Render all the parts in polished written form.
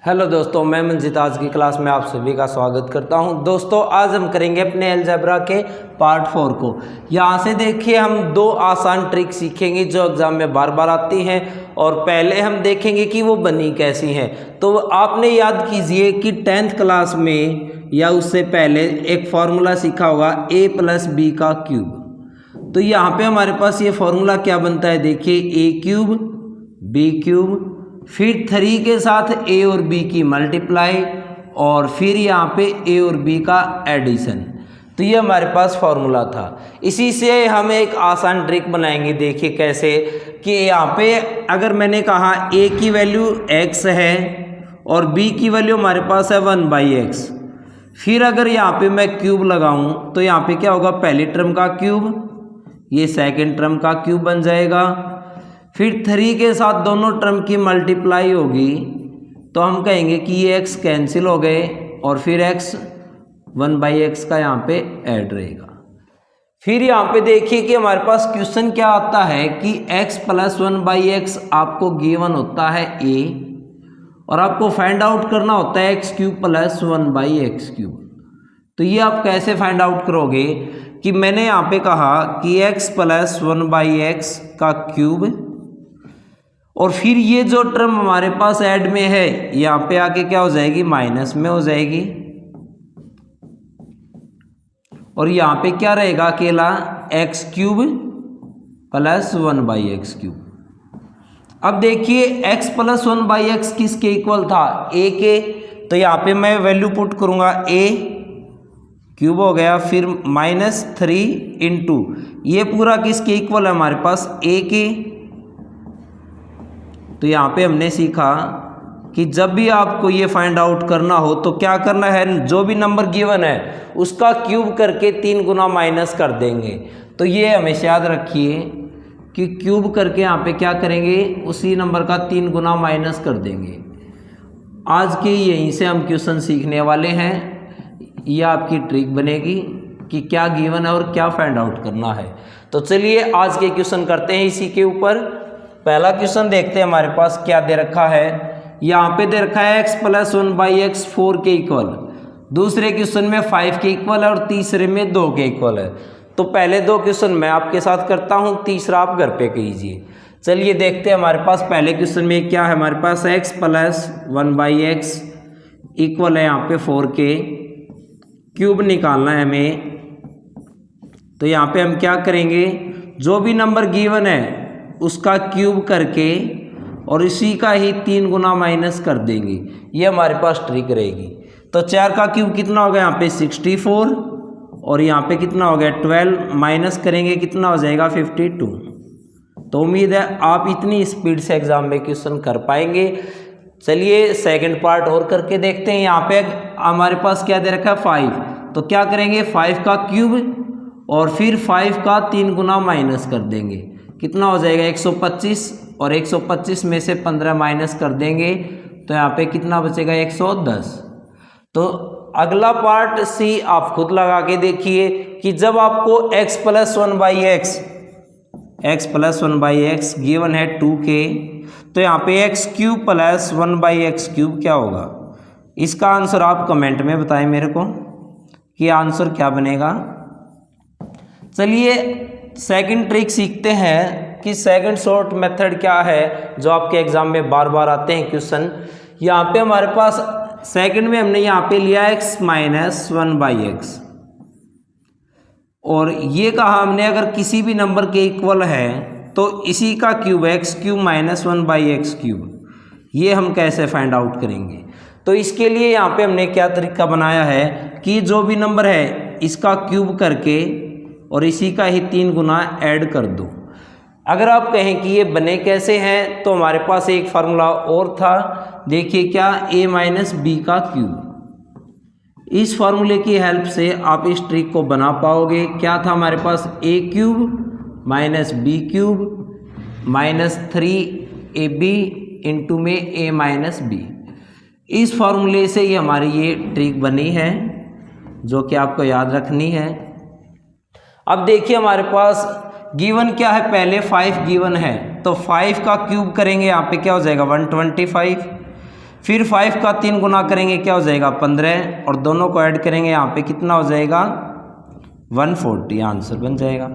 Hello दोस्तों, मैं मंजित आज की क्लास में आप सभी का स्वागत करता हूं। दोस्तों आज हम करेंगे अपने अलजेब्रा के पार्ट 4 को। यहां से देखिए हम दो आसान ट्रिक सीखेंगे जो एग्जाम में बार बार आती हैं और पहले हम देखेंगे कि वो बनी कैसी हैं। तो आपने याद कीजिए कि 10th क्लास में या उससे पहले एक फार्मूला सीखा होगा a+b का क्यूब। तो यहाँ पे हमारे पास ये फार्मूला क्या बनता है, देखिए a³ b³ फिर 3 के साथ a और b की मल्टीप्लाई और फिर यहाँ पे a और b का एडिशन। तो ये हमारे पास फॉर्मूला था। इसी से हम एक आसान ट्रिक बनाएंगे, देखिए कैसे कि यहाँ पे अगर मैंने कहा a की वैल्यू x है और b की वैल्यू हमारे पास है 1/x, फिर अगर यहाँ पे मैं क्यूब लगाऊं तो यहाँ पे क्या होगा, पहले टर्म का क्यूब ये सेकेंड टर्म का क्यूब बन जाएगा। फिर 3 के साथ दोनों टर्म की मल्टीप्लाई होगी तो हम कहेंगे कि ये x कैंसिल हो गए और फिर x 1/x का यहाँ पे ऐड रहेगा। फिर यहाँ पे देखिए कि हमारे पास क्वेश्चन क्या आता है कि x + 1/x आपको गिवन होता है a और आपको फाइंड आउट करना होता है x³ + 1/x³। तो ये आप कैसे फाइंड आउट करोगे कि मैंने यहाँ पे कहा कि x + 1/x का क्यूब और फिर ये जो टर्म हमारे पास ऐड में है यहाँ पे आके क्या हो जाएगी, माइनस में हो जाएगी और यहाँ पे क्या रहेगा, अकेला x³ + 1/x³। अब देखिए x + 1/x किसके इक्वल था, a के। तो यहाँ पे मैं वैल्यू पुट करूँगा a³ हो गया, फिर -3 इंटू ये पूरा किसके इक्वल है हमारे पास, a के। तो यहाँ पे हमने सीखा कि जब भी आपको ये फाइंड आउट करना हो तो क्या करना है, जो भी नंबर गिवन है उसका क्यूब करके 3 गुना माइनस कर देंगे। तो ये हमेशा याद रखिए कि क्यूब करके यहाँ पे क्या करेंगे, उसी नंबर का 3 गुना माइनस कर देंगे। आज के यहीं से हम क्वेश्चन सीखने वाले हैं। ये आपकी ट्रिक बनेगी कि क्या गिवन है और क्या फाइंड आउट करना है। तो चलिए आज के क्वेश्चन करते हैं इसी के ऊपर। पहला क्वेश्चन देखते हैं हमारे पास क्या दे रखा है। यहाँ पे दे रखा है x + 1/x 4 के इक्वल, दूसरे क्वेश्चन में 5 के इक्वल है और तीसरे में 2 के इक्वल है। तो पहले दो क्वेश्चन मैं आपके साथ करता हूँ, तीसरा आप घर पे कीजिए। चलिए देखते हैं हमारे पास पहले क्वेश्चन में क्या है। हमारे पास x + 1/x इक्वल है यहाँ पे 4 के, क्यूब निकालना है हमें। तो यहाँ पे हम क्या करेंगे, जो भी नंबर गिवन है उसका क्यूब करके और इसी का ही 3 गुना माइनस कर देंगे। ये हमारे पास ट्रिक रहेगी। तो 4 का क्यूब कितना हो गया यहाँ पे 64 और यहाँ पे कितना हो गया 12, माइनस करेंगे कितना हो जाएगा 52। तो उम्मीद है आप इतनी स्पीड से एग्जाम में क्वेश्चन कर पाएंगे। चलिए सेकंड पार्ट और करके देखते हैं। यहाँ पे हमारे पास क्या दे रखा है 5, तो क्या करेंगे 5 का क्यूब और फिर 5 का 3 गुना माइनस कर देंगे, कितना हो जाएगा 125 और 125 में से 15 माइनस कर देंगे तो यहाँ पे कितना बचेगा 110। तो अगला पार्ट सी आप खुद लगा के देखिए कि जब आपको x + 1/x गिवन है 2 के, तो यहाँ पे x³ + 1/x³ क्या होगा। इसका आंसर आप कमेंट में बताएं मेरे को कि आंसर क्या बनेगा। चलिए सेकंड ट्रिक सीखते हैं कि सेकंड शॉर्ट मेथड क्या है जो आपके एग्जाम में बार बार आते हैं क्वेश्चन। यहाँ पे हमारे पास सेकंड में हमने यहाँ पे लिया x - 1/x और ये कहा हमने अगर किसी भी नंबर के इक्वल है तो इसी का क्यूब x³ - 1/x³। ये हम कैसे फाइंड आउट करेंगे। तो इसके लिए यहाँ पे हमने क्या तरीका बनाया है कि जो भी नंबर है इसका क्यूब करके और इसी का ही 3 गुना ऐड कर दो। अगर आप कहें कि ये बने कैसे हैं तो हमारे पास एक फार्मूला और था, देखिए क्या, a - b का क्यूब। इस फार्मूले की हेल्प से आप इस ट्रिक को बना पाओगे। क्या था हमारे पास a³ - b³ -3ab इंटू में a - b। इस फार्मूले से ही हमारी ये ट्रिक बनी है जो कि आपको याद रखनी है। अब देखिए हमारे पास गिवन क्या है, पहले 5 गिवन है तो 5 का क्यूब करेंगे यहाँ पे क्या हो जाएगा 125, फिर 5 का 3 गुना करेंगे क्या हो जाएगा 15, और दोनों को ऐड करेंगे यहाँ पे कितना हो जाएगा 140, आंसर बन जाएगा।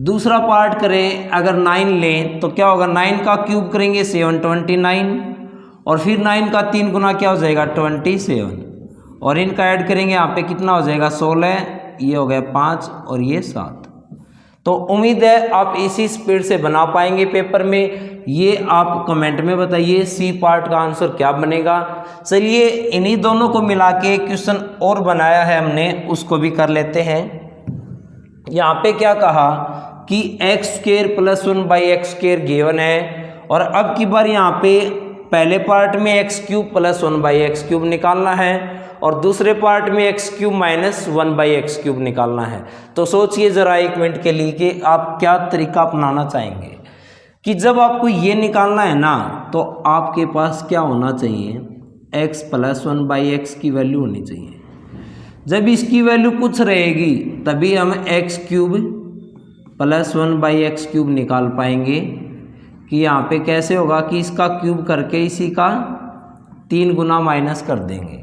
दूसरा पार्ट करें, अगर 9 लें तो क्या होगा, 9 का क्यूब करेंगे 729, और फिर 9 का 3 गुना क्या हो जाएगा 27, और इनका ऐड करेंगे यहाँ पे कितना हो जाएगा 16, ये हो गया 5 और ये 7। तो उम्मीद है आप इसी स्पीड से बना पाएंगे पेपर में। ये आप कमेंट में बताइए सी पार्ट का आंसर क्या बनेगा। चलिए इन्हीं दोनों को मिला के क्वेश्चन और बनाया है हमने, उसको भी कर लेते हैं। यहाँ पे क्या कहा कि x² + 1/x² गिवन है, और अब की बार यहाँ पे पहले पार्ट में x³ + 1/x³ निकालना है, और दूसरे पार्ट में x³ - 1/x³ निकालना है। तो सोचिए ज़रा 1 मिनट के लिए कि आप क्या तरीका अपनाना चाहेंगे। कि जब आपको ये निकालना है ना, तो आपके पास क्या होना चाहिए, x + 1/x की वैल्यू होनी चाहिए। जब इसकी वैल्यू कुछ रहेगी तभी हम x³ + 1/x³ निकाल पाएंगे। कि यहाँ पे कैसे होगा कि इसका क्यूब करके इसी का 3 गुना माइनस कर देंगे।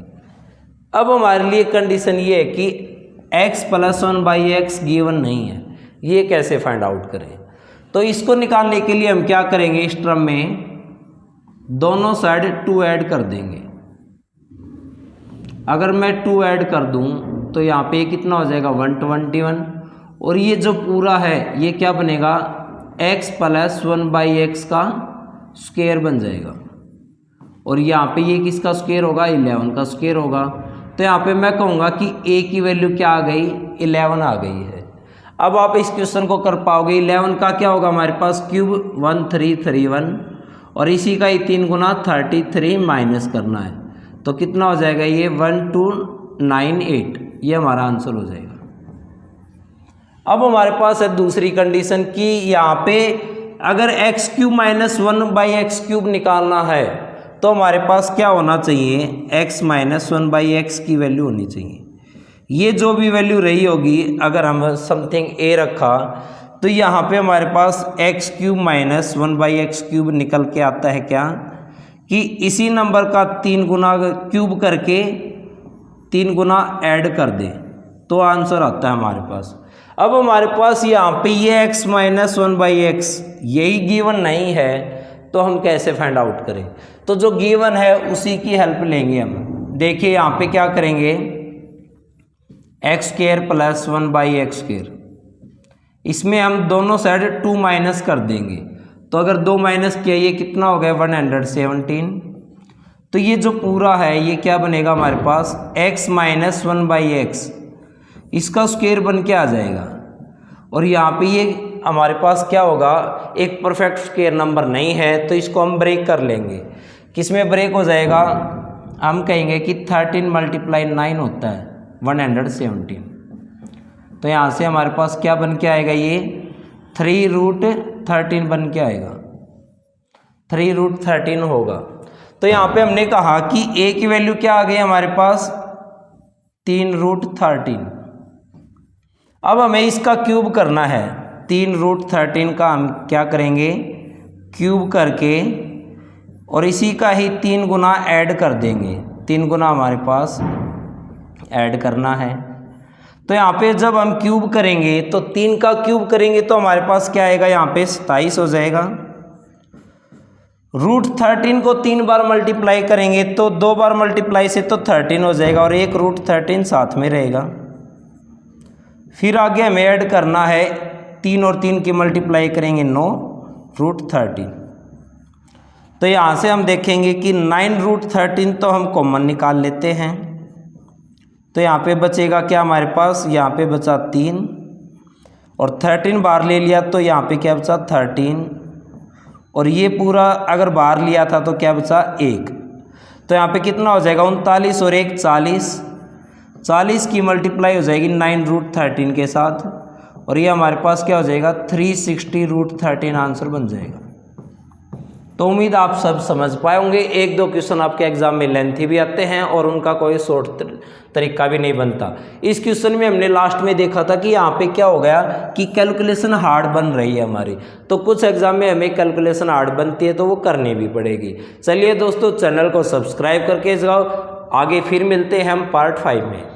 अब हमारे लिए कंडीशन ये है कि x + 1/x गिवन नहीं है, ये कैसे फाइंड आउट करें। तो इसको निकालने के लिए हम क्या करेंगे, इस टर्म में दोनों साइड 2 ऐड कर देंगे। अगर मैं 2 ऐड कर दूं तो यहाँ पे कितना हो जाएगा 121, और ये जो पूरा है ये क्या बनेगा x + 1/x का स्क्वायर बन जाएगा, और यहाँ पे ये किसका स्क्वायर होगा 11 का स्क्वायर होगा। तो यहाँ पे मैं कहूँगा कि a की वैल्यू क्या आ गई 11 आ गई है। अब आप इस क्वेश्चन को कर पाओगे। 11 का क्या होगा हमारे पास क्यूब 1331, और इसी का ही 3 गुना 33 माइनस करना है, तो कितना हो जाएगा ये 1298, ये हमारा आंसर हो जाएगा। अब हमारे पास है दूसरी कंडीशन कि यहाँ पे अगर x³ - 1/x³ निकालना है तो हमारे पास क्या होना चाहिए, x - 1/x की वैल्यू होनी चाहिए। ये जो भी वैल्यू रही होगी, अगर हम समथिंग a रखा तो यहाँ पे हमारे पास x³ - 1/x³ निकल के आता है क्या, कि इसी नंबर का 3 गुना क्यूब करके 3 गुना ऐड कर दे तो आंसर आता है हमारे पास। अब हमारे पास यहाँ पे ये x - 1/x यही गिवन नहीं है, तो हम कैसे फाइंड आउट करें। तो जो गिवन है उसी की हेल्प लेंगे हम। देखिए यहाँ पे क्या करेंगे, x² + 1/x², इसमें हम दोनों साइड 2 माइनस कर देंगे। तो अगर 2 माइनस किया ये कितना हो गया 117। तो ये जो पूरा है ये क्या बनेगा हमारे पास x - 1/x, इसका स्क्वायर बन के आ जाएगा। और यहाँ पे ये हमारे पास क्या होगा, एक परफेक्ट स्क्वायर नंबर नहीं है, तो इसको हम ब्रेक कर लेंगे। किस में ब्रेक हो जाएगा, हम कहेंगे कि 13 × 9 होता है 117। तो यहाँ से हमारे पास क्या बन के आएगा, ये 3√13 बन के आएगा, 3√13 होगा। तो यहाँ पे हमने कहा कि a की वैल्यू क्या आ गई हमारे पास 3√13। अब हमें इसका क्यूब करना है, 3√13 का हम क्या करेंगे क्यूब करके, और इसी का ही 3 गुना ऐड कर देंगे। 3 गुना हमारे पास ऐड करना है। तो यहाँ पे जब हम क्यूब करेंगे तो 3 का क्यूब करेंगे तो हमारे पास क्या आएगा, यहाँ पे 27 हो जाएगा। √13 को 3 बार मल्टीप्लाई करेंगे तो 2 बार मल्टीप्लाई से तो 13 हो जाएगा, और एक √13 साथ में रहेगा। फिर आगे हमें ऐड करना है, 3 और 3 की मल्टीप्लाई करेंगे 9 √13। तो यहाँ से हम देखेंगे कि 9√13 तो हम कॉमन निकाल लेते हैं। तो यहाँ पे बचेगा क्या हमारे पास, यहाँ पे बचा 3, और 13 बाहर ले लिया तो यहाँ पे क्या बचा 13, और ये पूरा अगर बाहर लिया था तो क्या बचा 1। तो यहाँ पे कितना हो जाएगा 39 और 1 40, 40 की मल्टीप्लाई हो जाएगी 9√13 के साथ, और ये हमारे पास क्या हो जाएगा 360√13 आंसर बन जाएगा। तो उम्मीद आप सब समझ पाए होंगे। एक दो क्वेश्चन आपके एग्जाम में लेंथी भी आते हैं और उनका कोई शॉर्ट तरीका भी नहीं बनता। इस क्वेश्चन में हमने लास्ट में देखा था कि यहाँ पे क्या हो गया कि कैलकुलेशन हार्ड बन रही है हमारी, तो कुछ एग्जाम में हमें कैलकुलेशन हार्ड बनती है तो वो करनी भी पड़ेगी। चलिए दोस्तों, चैनल को सब्सक्राइब करके जाओ, आगे फिर मिलते हैं हम पार्ट 5 में।